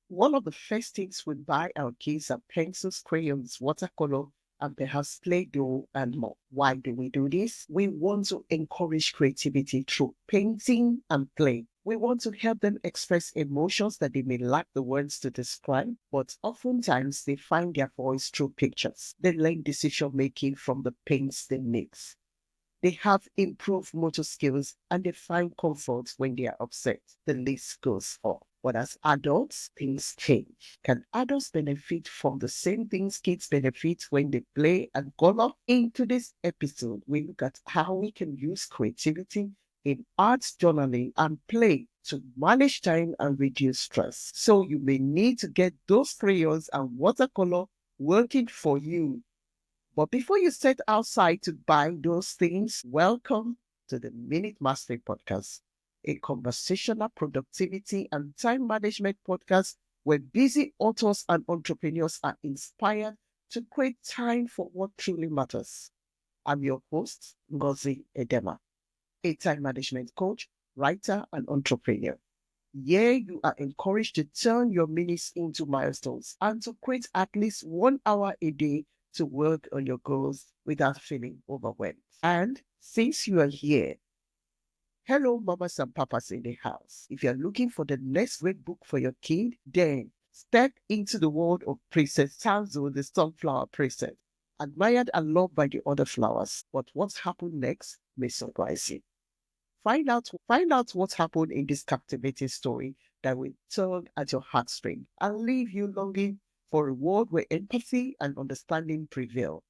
One of the first things we buy our kids are pencils, crayons, watercolor, and perhaps Play-Doh and more. Why do we do this? We want to encourage creativity through painting and play. We want to help them express emotions that they may lack the words to describe, but oftentimes they find their voice through pictures. They learn decision making from the paints they mix. They have improved motor skills and they find comfort when they are upset. The list goes on. But as adults, things change. Can adults benefit from the same things kids benefit when they play and color? In today's episode, we look at how we can use creativity in arts journaling and play to manage time and reduce stress. So you may need to get those crayons and watercolor working for you. But before you set outside to buy those things, welcome to the Minute Mastery Podcast, a conversational productivity and time management podcast where busy authors and entrepreneurs are inspired to create time for what truly matters. I'm your host, Ngozi Edema, a time management coach, writer, and entrepreneur. Here you are encouraged to turn your minutes into milestones and to create at least 1 hour a day to work on your goals without feeling overwhelmed. And since you are here, hello, mamas and papas in the house. If you're looking for the next great book for your kid, then step into the world of Princess Tanzo, the sunflower princess, admired and loved by the other flowers. But what's happened next may surprise you. Find out what happened in this captivating story that will tug at your heartstring and leave you longing for a world where empathy and understanding prevail.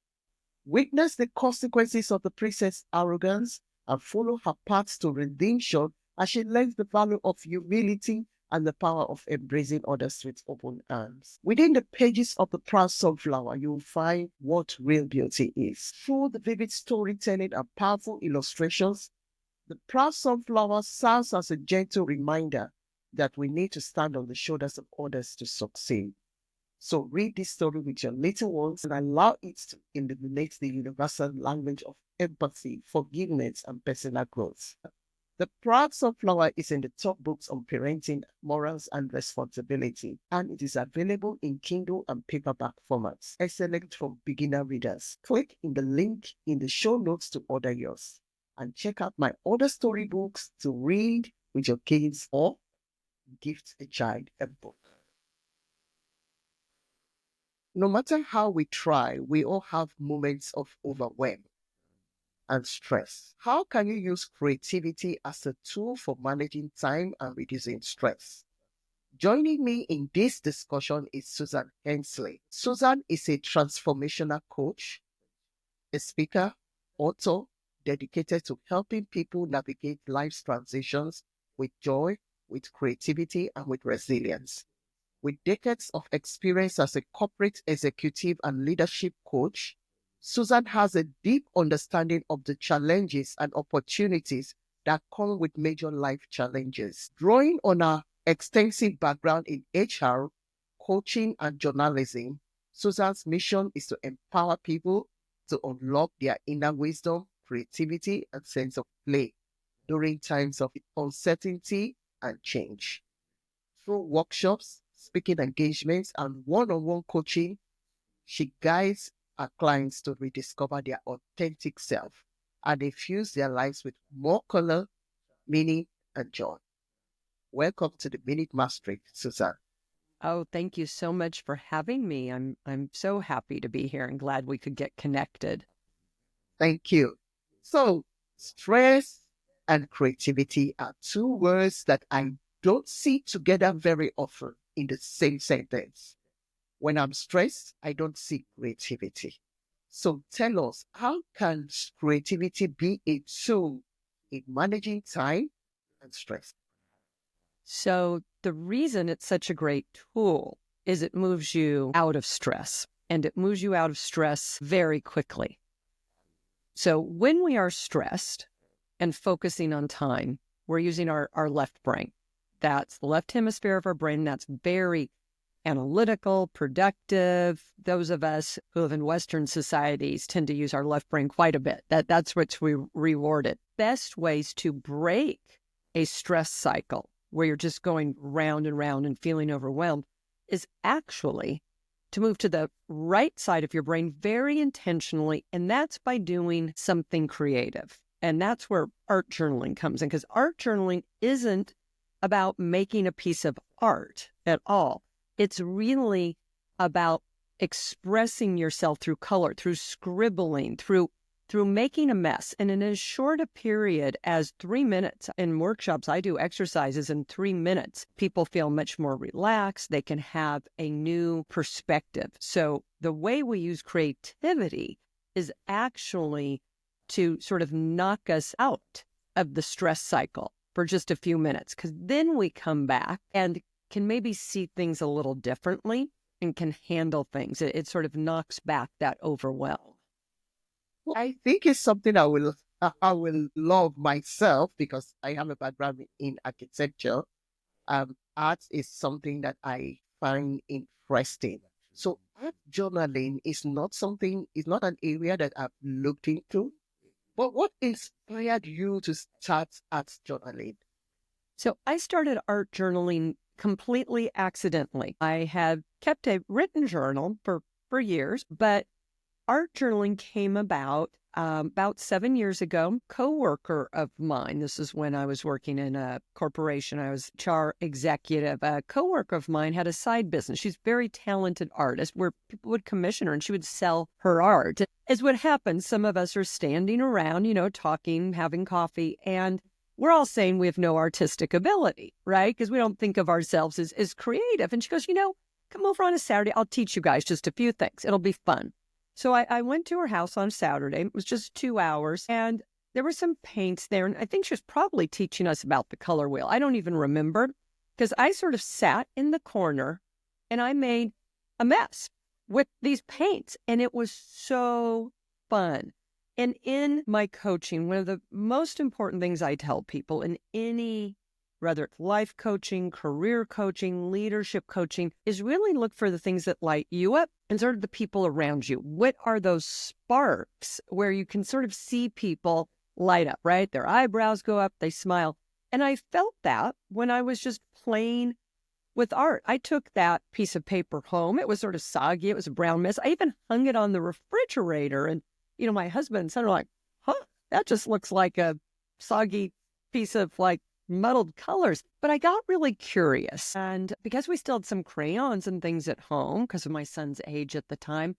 Witness the consequences of the princess' arrogance and follow her path to redemption as she learns the value of humility and the power of embracing others with open arms. Within the pages of the proud sunflower, you will find what real beauty is. Through the vivid storytelling and powerful illustrations, the proud sunflower serves as a gentle reminder that we need to stand on the shoulders of others to succeed. So read this story with your little ones and allow it to illuminate the universal language of empathy, forgiveness, and personal growth. The Proud Sunflower is in the top books on parenting, morals, and responsibility, and it is available in Kindle and paperback formats. Excellent for beginner readers. Click in the link in the show notes to order yours. And check out my other storybooks to read with your kids or gift a child a book. No matter how we try, we all have moments of overwhelm and stress. How can you use creativity as a tool for managing time and reducing stress? Joining me in this discussion is Susan Hensley. Susan is a transformational coach, a speaker, author, dedicated to helping people navigate life's transitions with joy, with creativity, and with resilience. With decades of experience as a corporate executive and leadership coach, Susan has a deep understanding of the challenges and opportunities that come with major life challenges. Drawing on her extensive background in HR, coaching, and journalism, Susan's mission is to empower people to unlock their inner wisdom, creativity, and sense of play during times of uncertainty and change. Through workshops, speaking engagements, and one-on-one coaching, she guides her clients to rediscover their authentic self and infuse their lives with more color, meaning, and joy. Welcome to the Minute Mastery, Susan. Oh, thank you so much for having me. I'm so happy to be here and glad we could get connected. Thank you. So, stress and creativity are two words that I don't see together very often in the same sentence. When I'm stressed, I don't see creativity. So tell us, how can creativity be a tool in managing time and stress? So the reason it's such a great tool is it moves you out of stress, and it moves you out of stress very quickly. So when we are stressed and focusing on time, we're using our left brain. That's the left hemisphere of our brain. That's very analytical, productive. Those of us who live in Western societies tend to use our left brain quite a bit. That's what's rewarded. Best ways to break a stress cycle where you're just going round and round and feeling overwhelmed is actually to move to the right side of your brain very intentionally, and that's by doing something creative. And that's where art journaling comes in, because art journaling isn't about making a piece of art at all. It's really about expressing yourself through color, through scribbling, through making a mess. And in as short a period as 3 minutes, in workshops, I do exercises in 3 minutes. People feel much more relaxed. They can have a new perspective. So the way we use creativity is actually to sort of knock us out of the stress cycle for just a few minutes, because then we come back and can maybe see things a little differently and can handle things. It sort of knocks back that overwhelm. Well, I think it's something I will love myself because I have a background in architecture. Art is something that I find interesting. So art journaling is not an area that I've looked into. But what inspired you to start art journaling? So I started art journaling completely accidentally. I had kept a written journal for years, but art journaling came about 7 years ago. Coworker of mine, this is when I was working in a corporation, I was HR executive. A coworker of mine had a side business. She's a very talented artist where people would commission her and she would sell her art. As what happens, some of us are standing around, talking, having coffee, and we're all saying we have no artistic ability, right? Because we don't think of ourselves as creative. And she goes, come over on a Saturday. I'll teach you guys just a few things. It'll be fun. So I went to her house on Saturday. It was just 2 hours, and there were some paints there. And I think she was probably teaching us about the color wheel. I don't even remember, because I sort of sat in the corner and I made a mess with these paints, and it was so fun. And in my coaching, one of the most important things I tell people in any, whether it's life coaching, career coaching, leadership coaching, is really look for the things that light you up and sort of the people around you. What are those sparks where you can sort of see people light up, right? Their eyebrows go up, they smile. And I felt that when I was just playing with art. I took that piece of paper home. It was sort of soggy. It was a brown mess. I even hung it on the refrigerator. And, my husband and son were like, that just looks like a soggy piece of muddled colors. But I got really curious. And because we still had some crayons and things at home, because of my son's age at the time,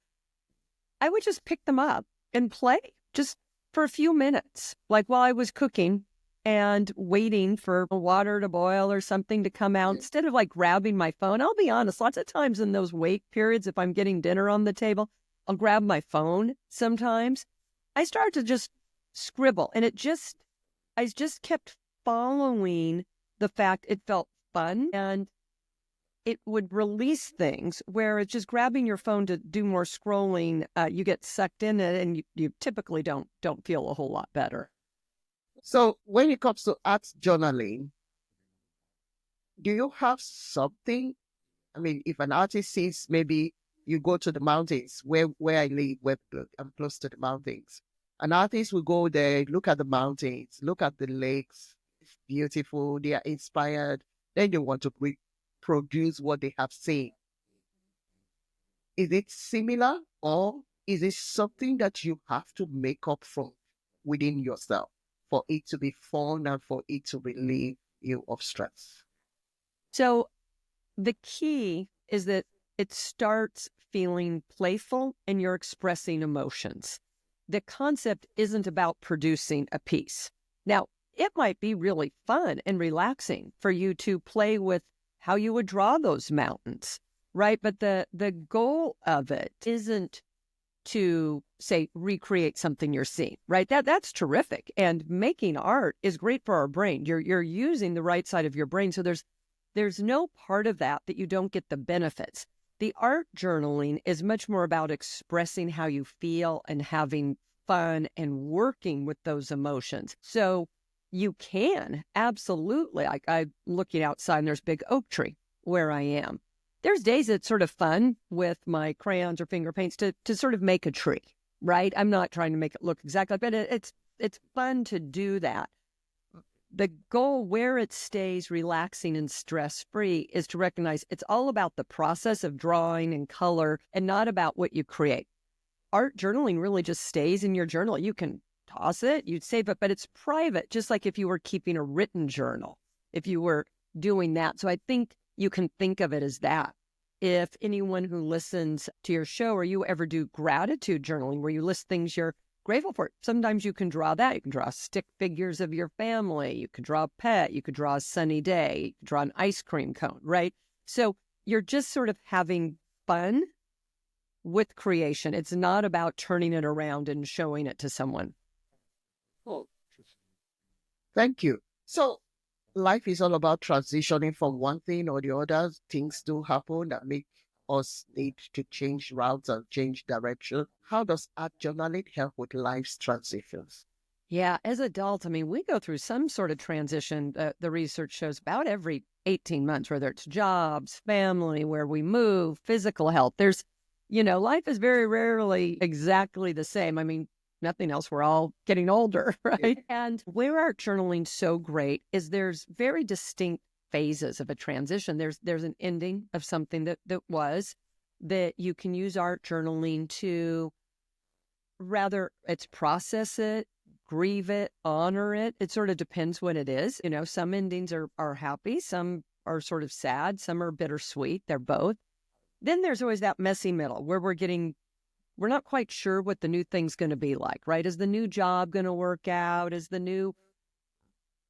I would just pick them up and play just for a few minutes, like while I was cooking and waiting for water to boil or something to come out. Instead of grabbing my phone, I'll be honest, lots of times in those wait periods, if I'm getting dinner on the table, I'll grab my phone sometimes. I started to just scribble, and I just kept following the fact it felt fun and it would release things, where it's just grabbing your phone to do more scrolling. You get sucked in it, and you typically don't feel a whole lot better. So when it comes to art journaling, do you have something? I mean, if an artist says maybe you go to the mountains where I live, where I'm close to the mountains. An artist will go there, look at the mountains, look at the lakes. It's beautiful. They are inspired. Then they want to reproduce what they have seen. Is it similar, or is it something that you have to make up from within yourself for it to be fun and for it to relieve you of stress? So the key is that it starts feeling playful and you're expressing emotions. The concept isn't about producing a piece. Now, it might be really fun and relaxing for you to play with how you would draw those mountains, right? But the goal of it isn't to, say, recreate something you're seeing, right? That's terrific. And making art is great for our brain. You're using the right side of your brain. So there's no part of that you don't get the benefits. The art journaling is much more about expressing how you feel and having fun and working with those emotions. So you can absolutely, I'm looking outside and there's a big oak tree where I am. There's days it's sort of fun with my crayons or finger paints to sort of make a tree, right? I'm not trying to make it look exactly, but it's fun to do that. the goal where it stays relaxing and stress-free is to recognize it's all about the process of drawing and color and not about what you create. Art journaling really just stays in your journal. You can toss it, you'd save it, but it's private, just like if you were keeping a written journal, if you were doing that. So I think you can think of it as that. If anyone who listens to your show or you ever do gratitude journaling where you list things you're grateful for, sometimes you can draw that. You can draw stick figures of your family. You could draw a pet. You could draw a sunny day. You could draw an ice cream cone, right? So you're just sort of having fun with creation. It's not about turning it around and showing it to someone. Oh, thank you. So life is all about transitioning from one thing or the other. Things do happen that make us need to change routes and change direction. How does art journaling help with life's transitions? Yeah, as adults, I mean, we go through some sort of transition. The research shows about every 18 months, whether it's jobs, family, where we move, physical health. Life is very rarely exactly the same. I mean, nothing else. We're all getting older, right? And where art journaling's so great is there's very distinct phases of a transition. There's an ending of something that was that you can use art journaling to it's process it, grieve it, honor it. It sort of depends what it is. Some endings are happy, some are sort of sad, some are bittersweet. They're both. Then there's always that messy middle where we're not quite sure what the new thing's going to be like, right? Is the new job going to work out? Is the new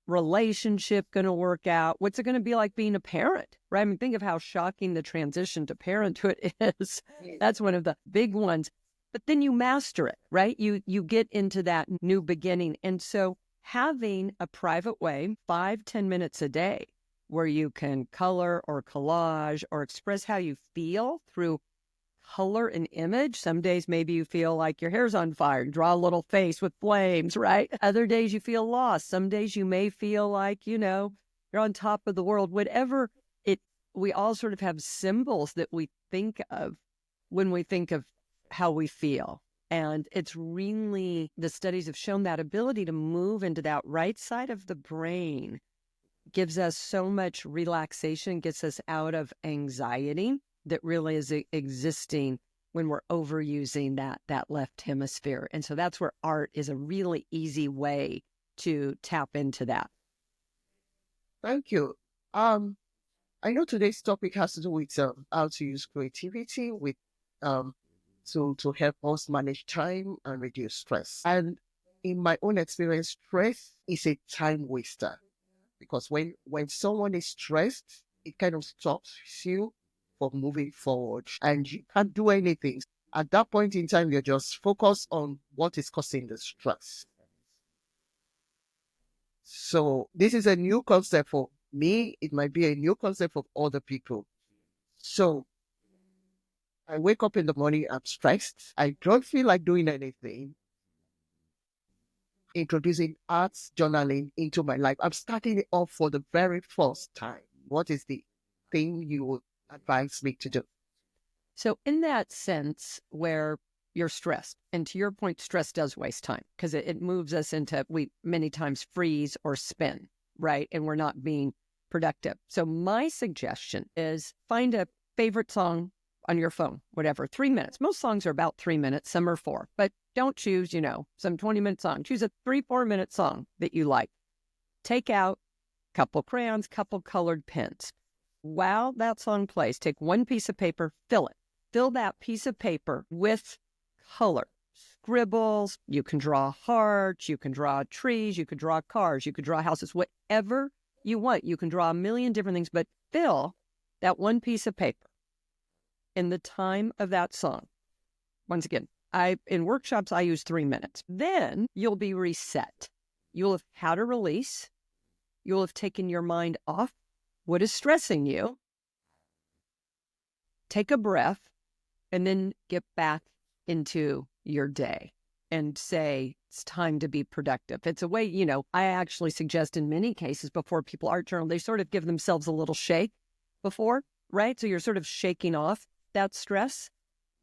relationship going to work out? What's it going to be like being a parent, right? I mean, think of how shocking the transition to parenthood is. That's one of the big ones. But then you master it, right? You get into that new beginning. And so having a private way, 5-10 minutes a day, where you can color or collage or express how you feel through color and image. Some days maybe you feel like your hair's on fire, you draw a little face with flames, right? Other days you feel lost. Some days you may feel like, you're on top of the world. Whatever we all sort of have symbols that we think of when we think of how we feel. And it's really, the studies have shown that ability to move into that right side of the brain gives us so much relaxation, gets us out of anxiety that really is existing when we're overusing that left hemisphere. And so that's where art is a really easy way to tap into that. Thank you. I know today's topic has to do with how to use creativity with to help us manage time and reduce stress. And in my own experience, stress is a time waster because when someone is stressed, it kind of stops you from moving forward and you can't do anything. At that point in time, you're just focused on what is causing the stress. So this is a new concept for me. It might be a new concept for other people. So I wake up in the morning, I'm stressed. I don't feel like doing anything. Introducing arts journaling into my life. I'm starting it off for the very first time. What is the thing you would advise me to do? So in that sense where you're stressed, and to your point, stress does waste time because it moves us into, we many times freeze or spin, right? And we're not being productive. So my suggestion is find a favorite song on your phone, whatever, 3 minutes. Most songs are about 3 minutes, some are 4, but don't choose, some 20-minute song. Choose a 3-4 minute song that you like. Take out a couple crayons, couple colored pens. While that song plays, take one piece of paper, fill it. Fill that piece of paper with color. Scribbles, you can draw hearts, you can draw trees, you could draw cars, you could draw houses, whatever you want. You can draw a million different things, but fill that one piece of paper in the time of that song. Once again, in workshops, I use 3 minutes. Then you'll be reset. You'll have had a release. You'll have taken your mind off what is stressing you. Take a breath and then get back into your day and say, it's time to be productive. It's a way, I actually suggest in many cases before people art journal, they sort of give themselves a little shake before, right? So you're sort of shaking off that stress.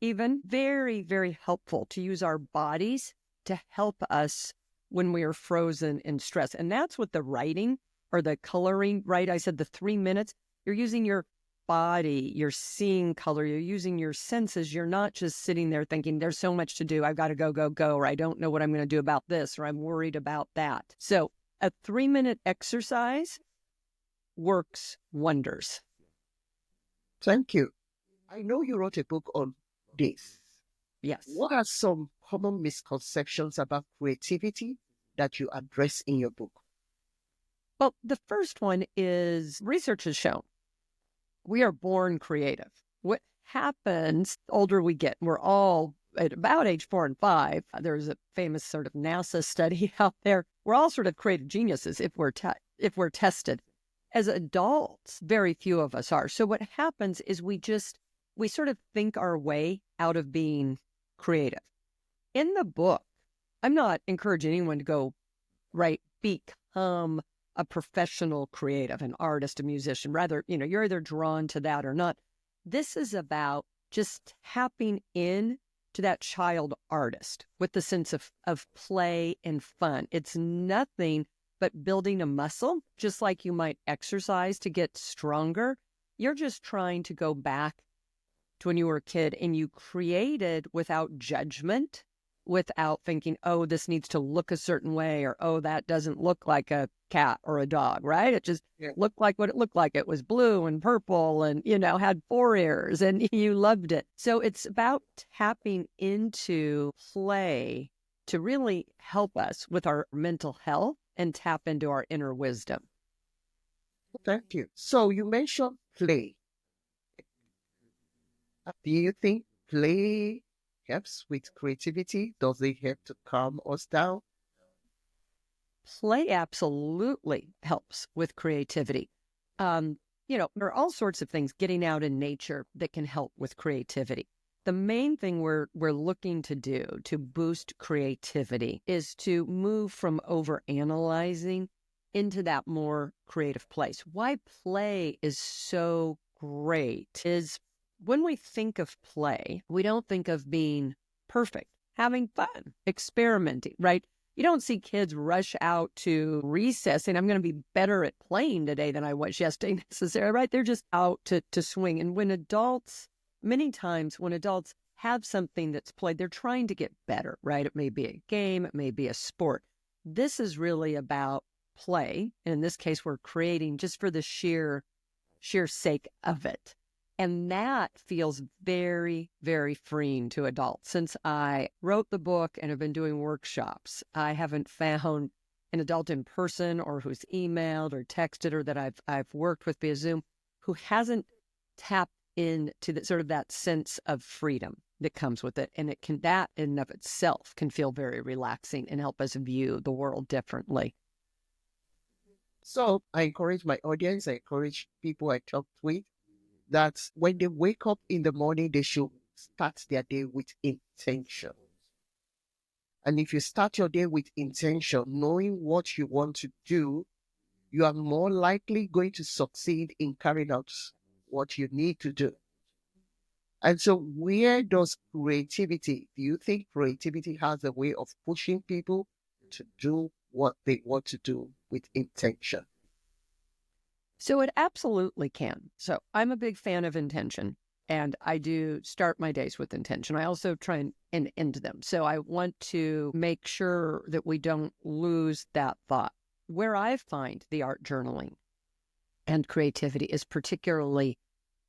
Even very, very helpful to use our bodies to help us when we are frozen in stress. And that's what the writing or the coloring, right? I said the 3 minutes, you're using your body, you're seeing color, you're using your senses. You're not just sitting there thinking, there's so much to do. I've got to go, or I don't know what I'm going to do about this, or I'm worried about that. So a 3-minute exercise works wonders. Thank you. I know you wrote a book on this. Yes. What are some common misconceptions about creativity that you address in your book? Well, the first one is research has shown we are born creative. What happens the older we get, we're all at about age 4 and 5. There's a famous sort of NASA study out there. We're all sort of creative geniuses if we're tested. As adults, very few of us are. So what happens is we sort of think our way out of being creative. In the book, I'm not encouraging anyone to go become a professional creative, an artist, a musician. Rather, you're either drawn to that or not. This is about just tapping in to that child artist with the sense of play and fun. It's nothing but building a muscle, just like you might exercise to get stronger. You're just trying to go back to when you were a kid and you created without judgment, without thinking, oh, this needs to look a certain way, or, oh, that doesn't look like a cat or a dog, right? It just looked like what it looked like. It was blue and purple and, had 4 ears and you loved it. So it's about tapping into play to really help us with our mental health and tap into our inner wisdom. Thank you. So you mentioned play. Do you think play helps with creativity? Does it help to calm us down? Play absolutely helps with creativity. There are all sorts of things getting out in nature that can help with creativity. The main thing we're looking to do to boost creativity is to move from overanalyzing into that more creative place. Why play is so great is when we think of play, we don't think of being perfect, having fun, experimenting, right? You don't see kids rush out to recess and I'm going to be better at playing today than I was yesterday necessarily, right? They're just out to swing. And many times when adults have something that's played, they're trying to get better, right? It may be a game, it may be a sport. This is really about play. And in this case, we're creating just for the sheer sake of it. And that feels very, very freeing to adults. Since I wrote the book and have been doing workshops, I haven't found an adult in person or who's emailed or texted or that I've worked with via Zoom who hasn't tapped into that sense of freedom that comes with it. And that in and of itself can feel very relaxing and help us view the world differently. So I encourage my audience, I encourage people I talk with, that when they wake up in the morning, they should start their day with intention. And if you start your day with intention, knowing what you want to do, you are more likely going to succeed in carrying out what you need to do. And so where does do you think creativity has a way of pushing people to do what they want to do with intention? So it absolutely can. So I'm a big fan of intention, and I do start my days with intention. I also try and end them. So I want to make sure that we don't lose that thought. Where I find the art journaling and creativity is particularly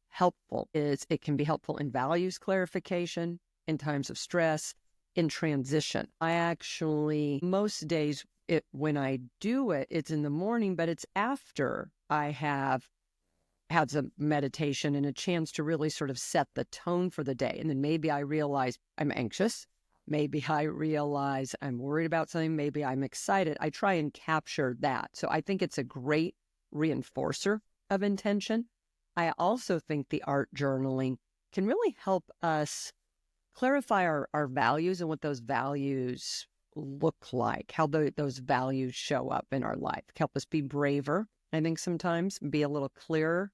helpful is it can be helpful in values clarification, in times of stress, in transition. I actually, most days, when I do it, it's in the morning, but it's after I have had some meditation and a chance to really sort of set the tone for the day. And then maybe I realize I'm anxious. Maybe I realize I'm worried about something. Maybe I'm excited. I try and capture that. So I think it's a great reinforcer of intention. I also think the art journaling can really help us clarify our values and what those values look like, how those values show up in our life, help us be braver, I think sometimes, be a little clearer.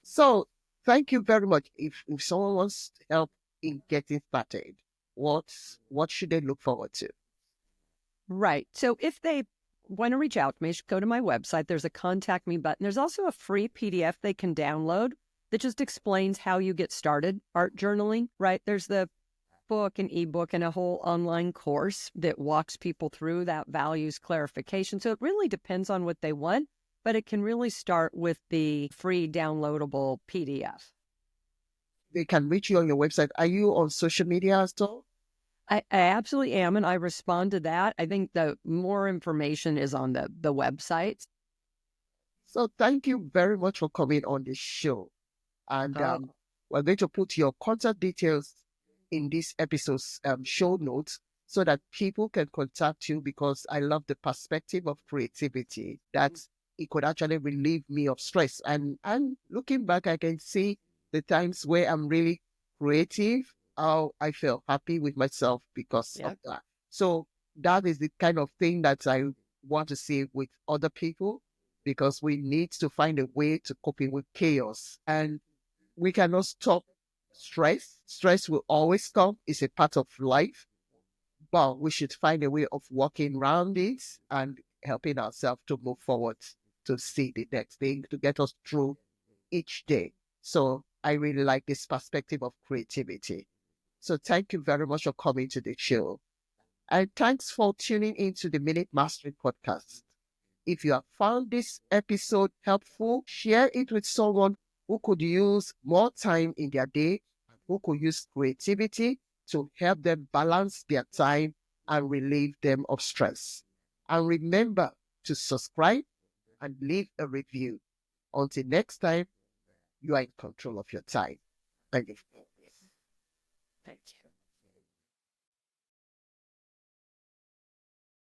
So thank you very much. If someone wants help in getting started, what should they look forward to? Right. So if they want to reach out to me, just go to my website. There's a contact me button. There's also a free PDF they can download that just explains how you get started art journaling, right? There's the book and ebook and a whole online course that walks people through that values clarification. So it really depends on what they want, but it can really start with the free downloadable PDF. They can reach you on your website. Are you on social media as well? I absolutely am, and I respond to that. I think the more information is on the website. So thank you very much for coming on the show. And Oh, we're going to put your contact details in this episode's show notes so that people can contact you, because I love the perspective of creativity that it could actually relieve me of stress. And looking back, I can see the times where I'm really creative, how I feel happy with myself because of yeah. that. So that is the kind of thing that I want to see with other people, because we need to find a way to coping with chaos. And we cannot stop stress. Stress will always come. It's a part of life. But we should find a way of working around it and helping ourselves to move forward, to see the next thing, to get us through each day. So I really like this perspective of creativity. So thank you very much for coming to the show. And thanks for tuning into the Minute Mastery Podcast. If you have found this episode helpful, share it with someone who could use more time in their day, who could use creativity to help them balance their time and relieve them of stress. And remember to subscribe and leave a review. Until next time, you are in control of your time. Thank you. Thank you.